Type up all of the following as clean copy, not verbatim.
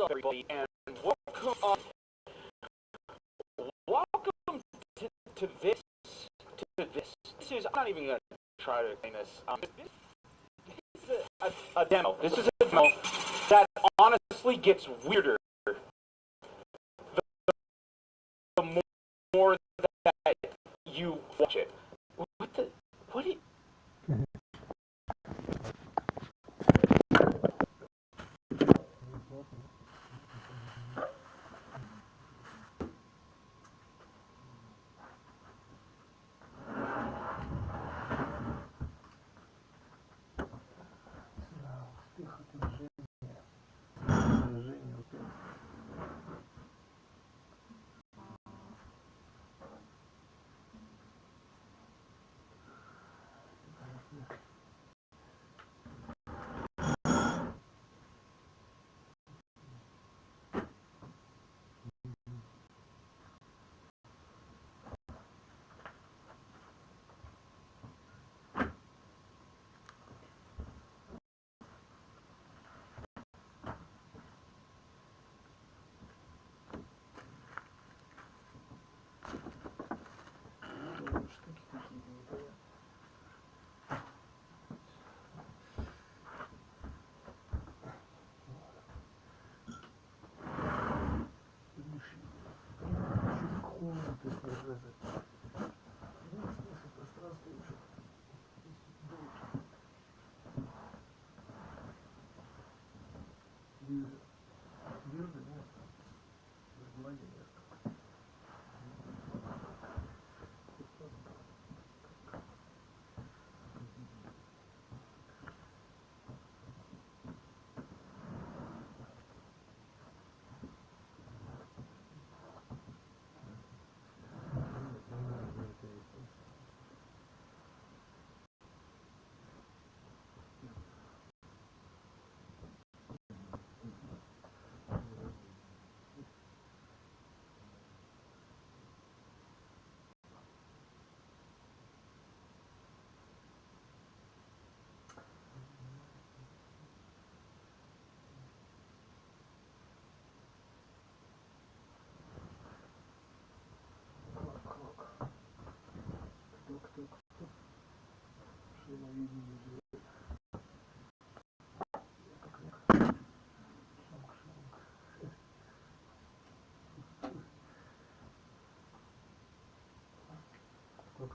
Everybody, and welcome to this. This is, I'm not even going to try to explain this. This is a demo. This is a demo that honestly gets weirder the more that you watch it. What did...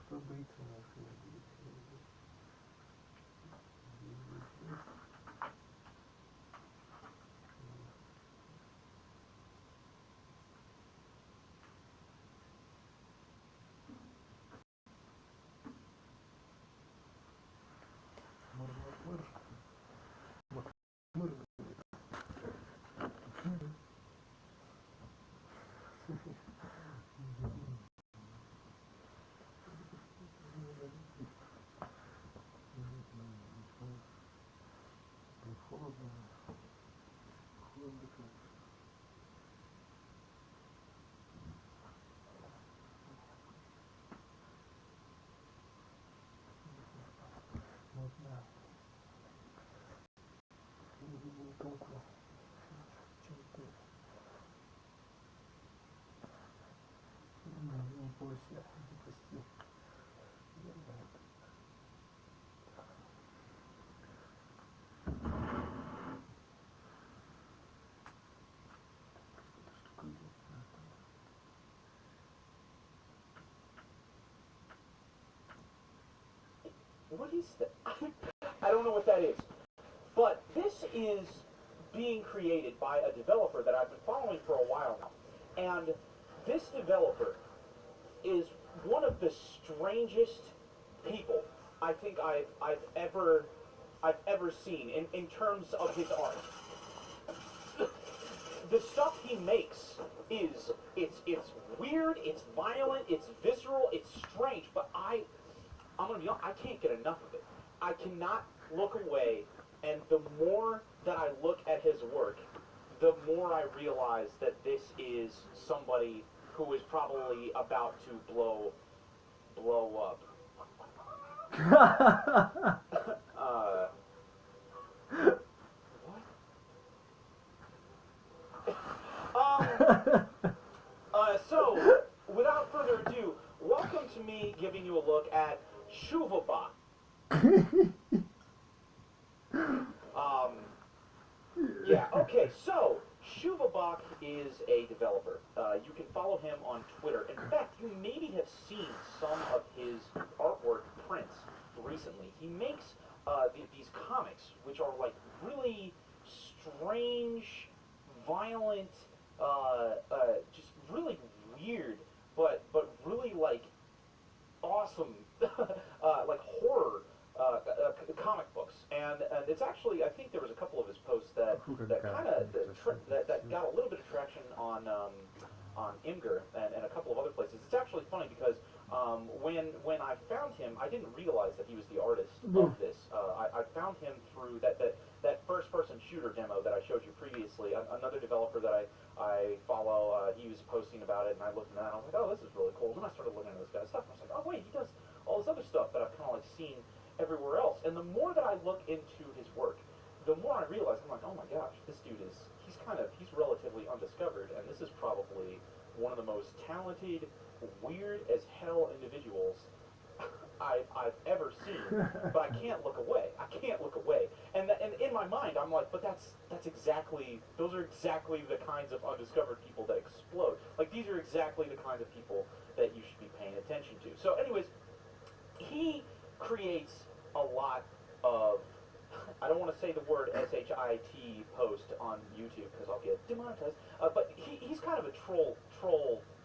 Кто боится нас ходить? What is that? I don't know what that is. But this is being created by a developer that I've been following for a while now. And this developer is one of the strangest people I think I've ever seen in terms of his art. The stuff he makes is it's weird, it's violent, it's visceral, it's strange, but I'm gonna be honest, I can't get enough of it. I cannot look away, and the more that I look at his work, the more I realize that this is somebody who is probably about to blow up. What? So, without further ado, welcome to me giving you a look at Shuvabach. Yeah, okay, so Shuvabach is a developer. You can follow him on Twitter. In fact, you maybe have seen some of his artwork prints recently. He makes these comics, which are like really strange, violent, just really weird, but really like awesome, like horror comic books. And it's actually, I think there was a couple of his posts that kind of that got a little bit of traction on Imgur and a couple of other places. It's actually funny because when I found him, I didn't realize that he was the artist of this. I found him through that first-person shooter demo that I showed you previously. Another developer that I follow, he was posting about it, and I looked at that, and I was like, oh, this is really cool. Then I started looking into this guy's stuff, and I was like, oh, wait, he does all this other stuff that I've kind of like seen everywhere else. And the more that I look into his work, the more I realize, I'm like, oh my gosh, this dude he's relatively undiscovered, and this is probably one of the most talented, weird as hell individuals I've ever seen. But I can't look away. I can't look away. And in my mind, I'm like, but those are exactly the kinds of undiscovered people that explode. Like, these are exactly the kinds of people that you should be paying attention to. So anyways, he creates a lot of, I don't want to say the word S-H-I-T post on YouTube because I'll get demonetized, but he's kind of a troll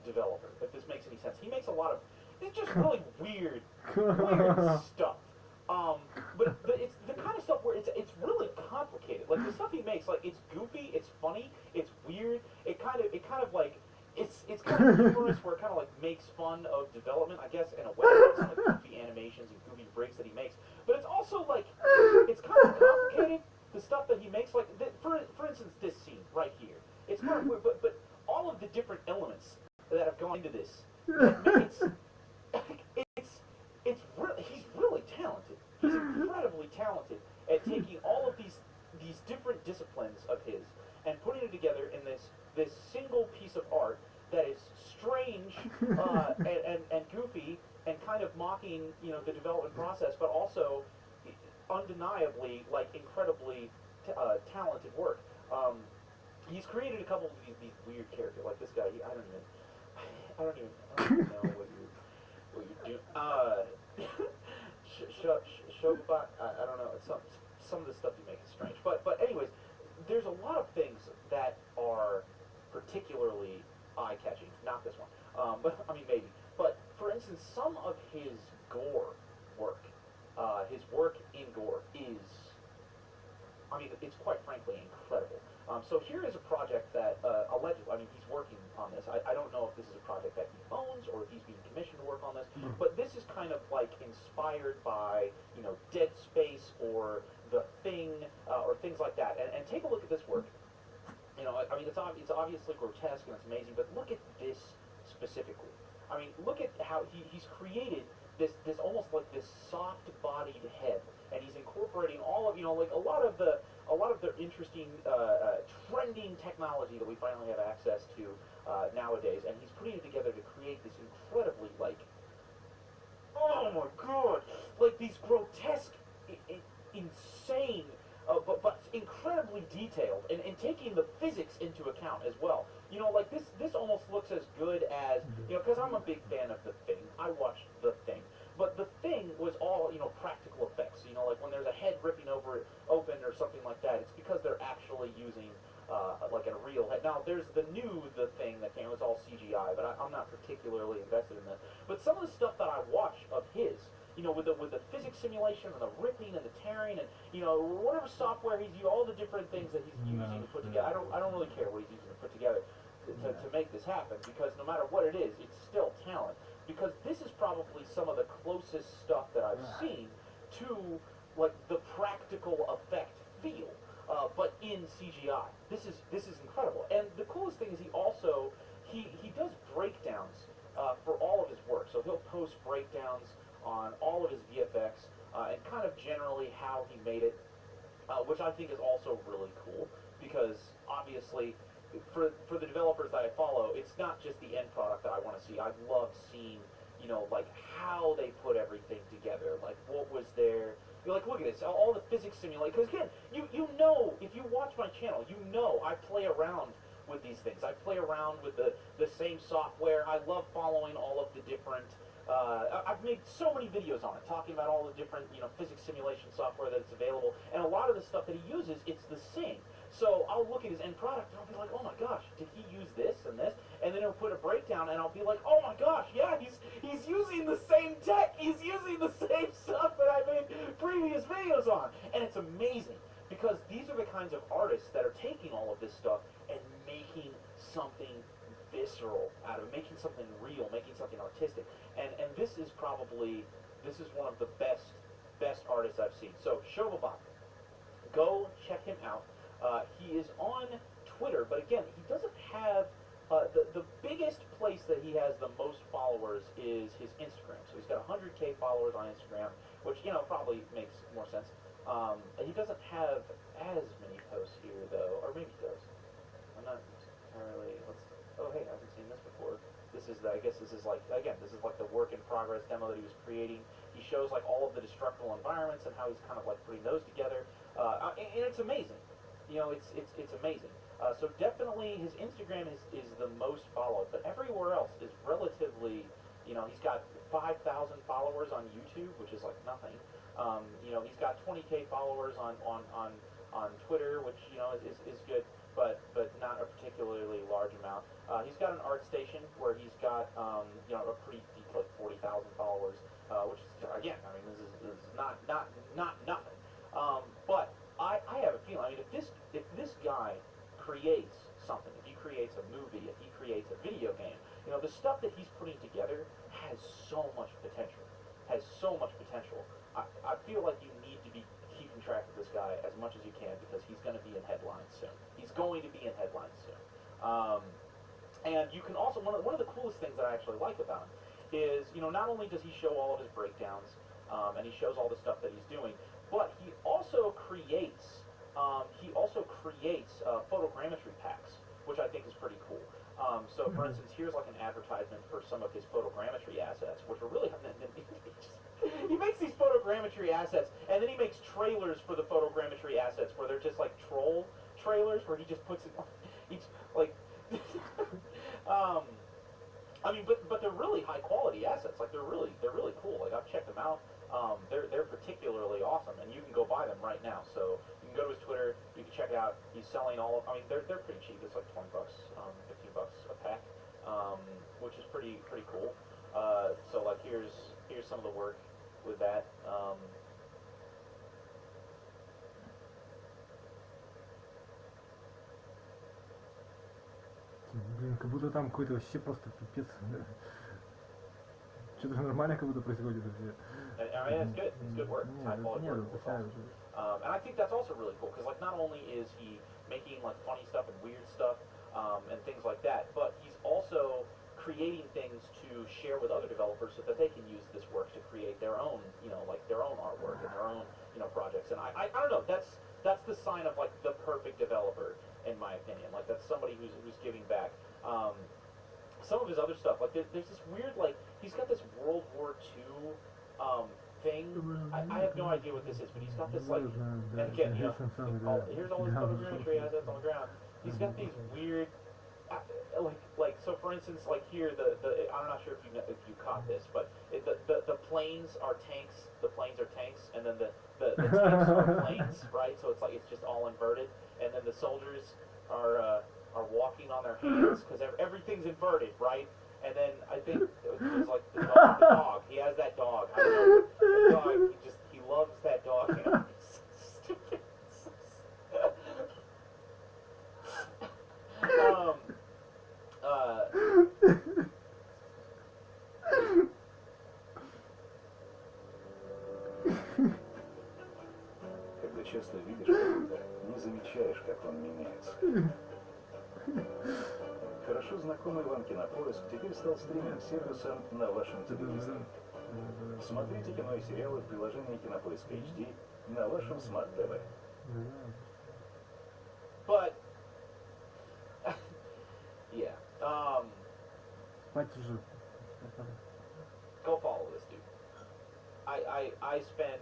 developer, if this makes any sense. He makes a lot of, it's just really weird stuff. But it's the kind of stuff where it's really complicated. Like, the stuff he makes, like, it's goofy, it's funny, it's weird, it kind of like, it's kind of humorous where it kind of like makes fun of development, I guess, in a way. Some of the goofy animations and goofy breaks that he makes. But it's also like, it's kind of complicated, the stuff that he makes. Like, for instance, this scene right here. It's kind of weird, but all of the different elements that have gone into this, he's really talented. He's incredibly talented at taking all of these different disciplines of his and putting it together in this single piece of art that is strange and goofy and kind of mocking, the development process, but also undeniably like incredibly talented work. He's created a couple of these weird characters, like this guy. I don't even know what you do. Shobot, I don't know. Some of the stuff you make is strange, but anyways, there's a lot of things that are particularly eye-catching. Not this one, but I mean maybe. But for instance, some of his gore work, his work in gore is, I mean, it's quite frankly incredible. So here is a project that allegedly, I mean, he's working on this. I don't know if this is a project that he owns or if he's being commissioned to work on this, but this is kind of like inspired by, Dead Space or The Thing or things like that. And take a look at this work. I mean, it's obviously grotesque and it's amazing, but look at this specifically. I mean, look at how he's created this almost like this soft-bodied head, and he's incorporating all of, like a lot of the interesting trending technology that we finally have access to nowadays, and he's putting it together to create this incredibly, like, oh my god, like these grotesque, insane, but incredibly detailed, and taking the physics into account as well. Like this almost looks as good as, because I'm a big fan of The Thing. I watched The Thing. But The Thing was all, practical effects. Like when there's a head ripping open or something like that, it's because they're actually using, like a real head. Now, there's the Thing that came, it's all CGI, but I'm not particularly invested in that. But some of the stuff that I watch of his, with the physics simulation and the ripping and the tearing and, whatever software he's using, all the different things that he's using to put together. I don't really care what he's using to put together to make this happen, because no matter what it is, it's still talent. Because this is probably some of the closest stuff that I've seen to, like, the practical effect feel, but in CGI. This is incredible. And the coolest thing is he also he does breakdowns for all of his work. So he'll post breakdowns on all of his VFX and kind of generally how he made it, which I think is also really cool because obviously for the developers that I follow, it's not just the end product that I want to see. I love seeing, you know, like how they put everything together, like what was there. You're like, look at this, all the physics simulation. Because again, you know, if you watch my channel, you know I play around with these things. I play around with the same software. I love following all of the different. I've made so many videos on it, talking about all the different, you know, physics simulation software that's available, and a lot of the stuff that he uses, it's the same. So I'll look at his end product and I'll be like, oh my gosh, did he use this and this? And then he'll put a breakdown and I'll be like, oh my gosh, yeah, he's using the same tech, he's using the same stuff that I made previous videos on. And it's amazing because these are the kinds of artists that are taking all of this stuff and making something visceral out of it, making something real, making something artistic. And this is one of the best artists I've seen. So Sberbank, go check him out. He is on Twitter, but again, he doesn't have the biggest place that he has the most followers is his Instagram. So he's got 100K followers on Instagram, which, you know, probably makes more sense. He doesn't have as many posts here though, or maybe he does. I'm not entirely. Oh hey, I haven't seen this before. This is I guess this is like, again, this is like the work in progress demo that he was creating. He shows like all of the destructible environments and how he's kind of like putting those together, and it's amazing. You know, it's amazing. So definitely his Instagram is the most followed, but everywhere else is relatively, you know, he's got 5,000 followers on YouTube, which is like nothing. You know, he's got 20K followers on Twitter, which, you know, is good, but not a particularly large amount. He's got an art station where he's got, you know, a pretty deep, like 40,000 followers, which is, again, I mean, this is not nothing. But I have a feeling, I mean, if this guy creates something, if he creates a movie, if he creates a video game, you know, the stuff that he's putting together has so much potential. I feel like you need to be keeping track of this guy as much as you can because he's going to be in headlines soon. And you can also, one of the coolest things that I actually like about him is, you know, not only does he show all of his breakdowns, and he shows all the stuff that he's doing, but he also creates photogrammetry packs, which I think is pretty cool. So for instance, here's like an advertisement for some of his photogrammetry assets, which are really, he makes these photogrammetry assets, and then he makes trailers for the photogrammetry assets where they're just like troll trailers where he just puts it on each, like, I mean, but they're really high quality assets. Like they're really cool. Like I've checked them out. They're particularly awesome, and you can go buy them right now. So you can go to his Twitter. You can check it out. He's selling all of. I mean, they're pretty cheap. It's like $20, $15 a pack, which is pretty cool. So like here's some of the work with that. Блин, как будто там какой-то вообще просто пипец. Что-то нормально как будто происходит вообще. I mean, it's good. It's good work. It's high quality work. It's awesome. And I think that's also really cool because, like, not only is he making like funny stuff and weird stuff and things like that, but he's also creating things to share with other developers so that they can use this work to create their own, you know, like their own artwork and their own, you know, projects. And I don't know. That's the sign of like the perfect developer, in my opinion. Like that's somebody who's giving back. Some of his other stuff, like there's this weird, like he's got this World War II thing. I have no idea what this is, but he's got this like, and again, you know, here's all his photogrammetry assets on the ground. He's got these weird, like so for instance, like here I'm not sure if you caught this, but the planes are tanks. The planes are tanks, and then the tanks are planes, right? So it's just all inverted, and then the soldiers are walking on their hands because everything's inverted, right? And then I think it was like the dog. He has that dog. I don't know. The dog. He loves that dog. You know? Stupid. Когда часто видишь кого-то, не замечаешь, как он меняется. Хорошо Хорошо знакомый вам Кинопоиск теперь стал стриминг-сервисом на вашем телевизоре. Смотрите кино и сериалы в приложении Кинопоиск HD на вашем смарт-ТВ. But yeah, Спать уже. go follow this dude. I spend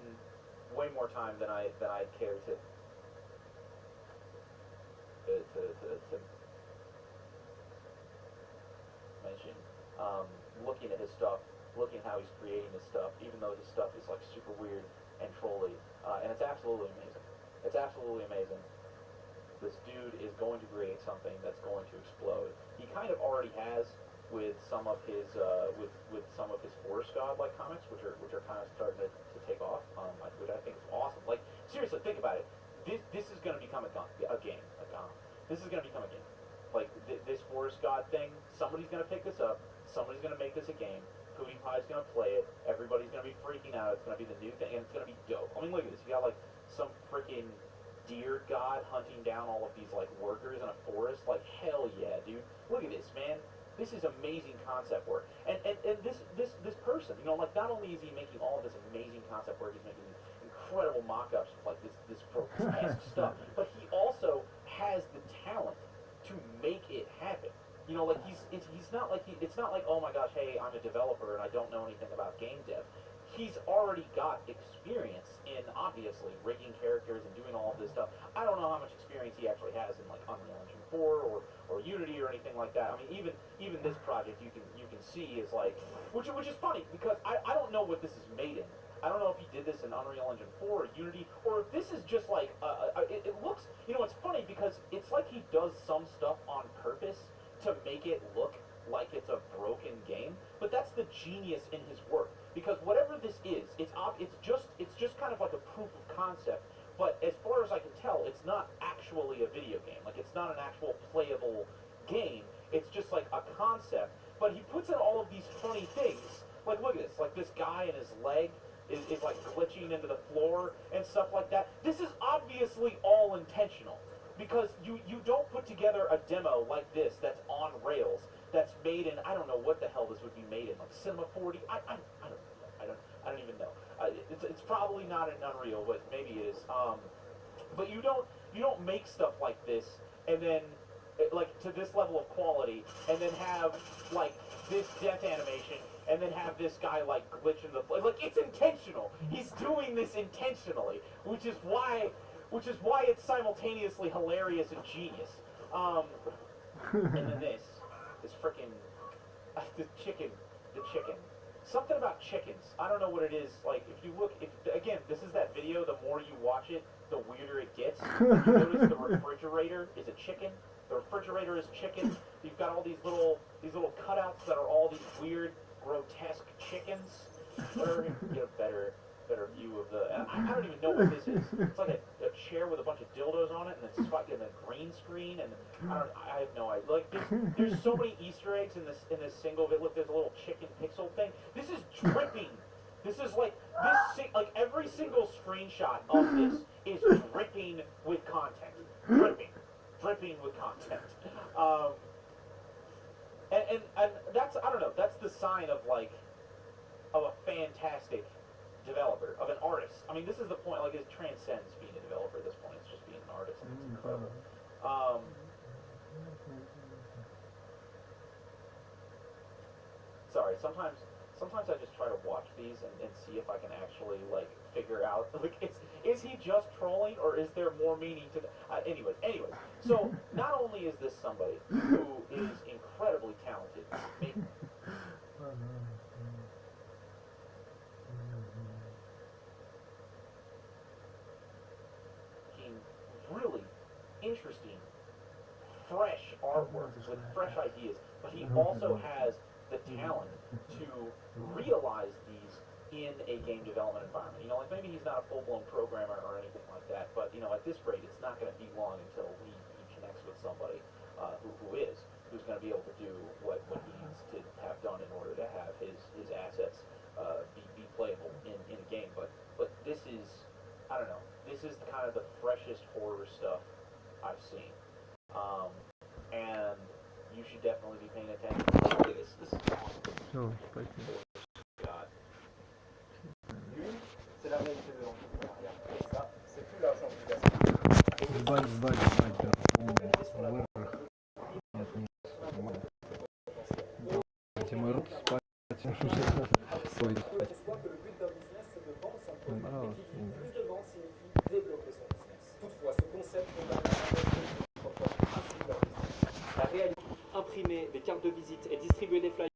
way more time than I care to mention. Looking at his stuff, looking at how he's creating his stuff, even though his stuff is like super weird and trolly, and it's absolutely amazing. It's absolutely amazing. This dude is going to create something that's going to explode. He kind of already has with some of his with some of his Forest God-like comics, which are kind of starting to take off, which I think is awesome. Like seriously, think about it. This is going to become a game. This is going to become a game. Like this Forest God thing. Somebody's going to pick this up. Somebody's going to make this a game. PewDiePie's going to play it. Everybody's going to be freaking out. It's going to be the new thing, and it's going to be dope. I mean, look at this. You got like some freaking deer god hunting down all of these like workers in a forest. Like hell yeah, dude. Look at this, man. This is amazing concept work. And this person, you know, like not only is he making all of this amazing concept work, he's making these incredible mock-ups of like this grotesque stuff, but he also has the talent to make it happen. You know, like it's not like it's not like, oh my gosh, hey, I'm a developer and I don't know anything about game dev. He's already got experience in obviously rigging characters and doing all of this stuff. I don't know how much experience he actually has in like Unreal Engine 4 or Unity or anything like that. I mean, even this project you can see is like, which is funny because I don't know what this is made in. I don't know if he did this in Unreal Engine 4 or Unity, or if this is just like it looks. You know, it's funny because it's like he does some stuff on purpose to make it look like it's a broken game, but that's the genius in his work. Because whatever this is, it's just kind of like a proof of concept. But as far as I can tell, it's not actually a video game. Like it's not an actual playable game. It's just like a concept. But he puts in all of these funny things. Like look at this. Like this guy and his leg is like glitching into the floor and stuff like that. This is obviously all intentional. Because you don't put together a demo like this that's on Rails, that's made in, I don't know what the hell this would be made in, like Cinema 4D. I don't even know. It's probably not in Unreal, but maybe it is. But you don't make stuff like this and then like to this level of quality and then have like this death animation and then have this guy like glitch in the like it's intentional. He's doing this intentionally, which is why it's simultaneously hilarious and genius. And then this frickin' the chicken. Something about chickens. I don't know what it is. Like, if you look, again, this is that video. The more you watch it, the weirder it gets. Like, you notice the refrigerator is a chicken. The refrigerator is chicken. You've got all these little cutouts that are all these weird, grotesque chickens. Whatever, you get a better view of the. I don't even know what this is. It's like a chair with a bunch of dildos on it, and it's fucking a green screen, and I have no idea. Like there's so many Easter eggs in this single. Look, there's a little chicken pixel thing. This is dripping. This is like like every single screenshot of this is dripping with content. Dripping with content. And that's I don't know. That's the sign of a fantastic developer, of an artist. I mean, this is the point, like, it transcends being a developer at this point. It's just being an artist, and it's incredible. Sorry, sometimes I just try to watch these and see if I can actually, like, figure out, like, is he just trolling, or is there more meaning to anyways, so, not only is this somebody who is incredibly talented, really interesting, fresh artwork with fresh ideas, but he also has the talent to realize these in a game development environment. You know, like maybe he's not a full-blown programmer or anything like that, but you know, at this rate, it's not going to be long until he connects with somebody who's going to be able to do what he needs to have done in order to have his assets be playable in a game. But this is, I don't know. This is kind of the freshest horror stuff I've seen. And you should definitely be paying attention. This is Все, спасибо. God. Lui, c'est la réalité de l'entrepreneuriat. Et ça, c'est tout l'argent que tu gaspilles. Сбавь, вверх. Нет, нормально. Давайте мой рот спать. Ой, спать. Imprimer des cartes de visite et distribuer des flyers.